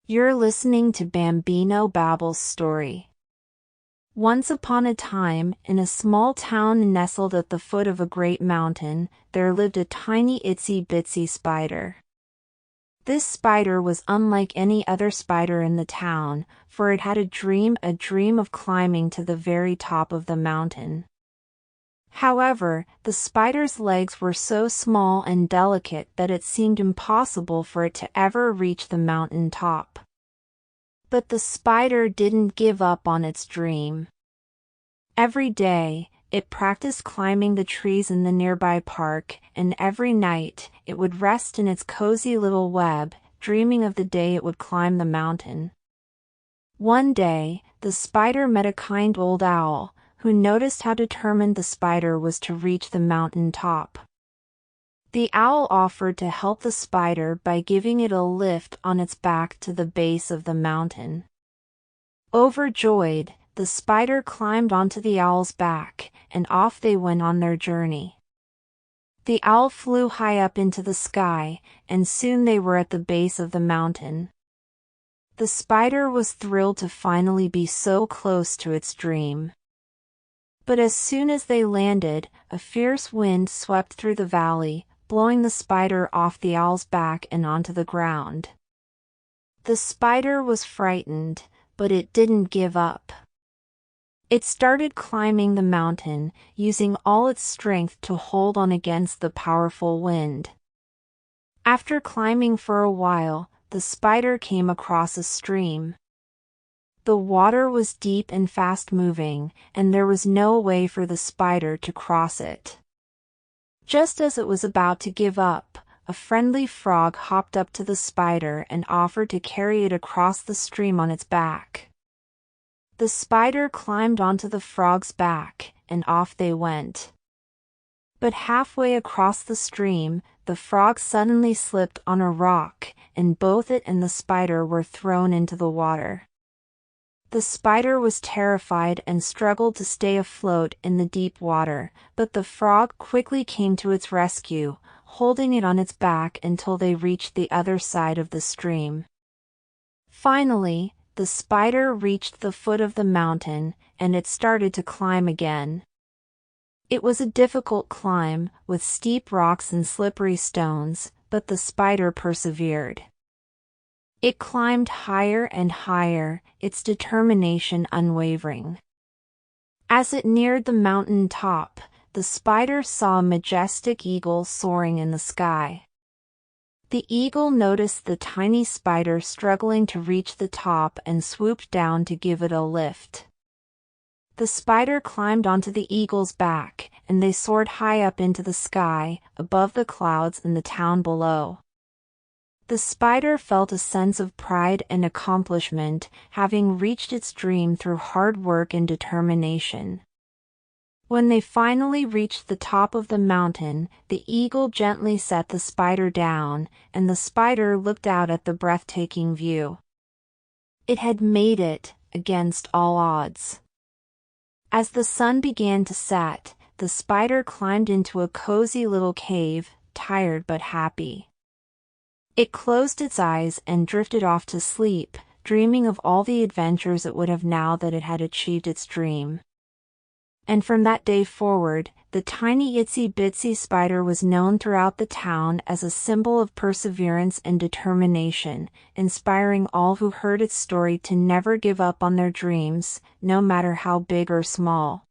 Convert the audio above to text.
You're listening to BambinoBabble's story. Once upon a time, in a small town nestled at the foot of a great mountain, there lived a tiny itsy bitsy spider. This spider was unlike any other spider in the town, for it had a dream of climbing to the very top of the mountain. However, the spider's legs were so small and delicate that it seemed impossible for it to ever reach the mountain top. But the spider didn't give up on its dream. Every day, it practiced climbing the trees in the nearby park, and every night, it would rest in its cozy little web, dreaming of the day it would climb the mountain. One day, the spider met a kind old owl, who noticed how determined the spider was to reach the mountain top. The owl offered to help the spider by giving it a lift on its back to the base of the mountain. Overjoyed, the spider climbed onto the owl's back, and off they went on their journey. The owl flew high up into the sky, and soon they were at the base of the mountain. The spider was thrilled to finally be so close to its dream. But as soon as they landed, a fierce wind swept through the valley, blowing the spider off the owl's back and onto the ground. The spider was frightened, but it didn't give up. It started climbing the mountain, using all its strength to hold on against the powerful wind. After climbing for a while, the spider came across a stream. The water was deep and fast-moving, and there was no way for the spider to cross it. Just as it was about to give up, a friendly frog hopped up to the spider and offered to carry it across the stream on its back. The spider climbed onto the frog's back, and off they went. But halfway across the stream, the frog suddenly slipped on a rock, and both it and the spider were thrown into the water. The spider was terrified and struggled to stay afloat in the deep water, but the frog quickly came to its rescue, holding it on its back until they reached the other side of the stream. Finally, the spider reached the foot of the mountain, and it started to climb again. It was a difficult climb, with steep rocks and slippery stones, but the spider persevered. It climbed higher and higher, its determination unwavering. As it neared the mountain top, the spider saw a majestic eagle soaring in the sky. The eagle noticed the tiny spider struggling to reach the top and swooped down to give it a lift. The spider climbed onto the eagle's back, and they soared high up into the sky, above the clouds and the town below. The spider felt a sense of pride and accomplishment, having reached its dream through hard work and determination. When they finally reached the top of the mountain, the eagle gently set the spider down, and the spider looked out at the breathtaking view. It had made it, against all odds. As the sun began to set, the spider climbed into a cozy little cave, tired but happy. It closed its eyes and drifted off to sleep, dreaming of all the adventures it would have now that it had achieved its dream. And from that day forward, the tiny itsy bitsy spider was known throughout the town as a symbol of perseverance and determination, inspiring all who heard its story to never give up on their dreams, no matter how big or small.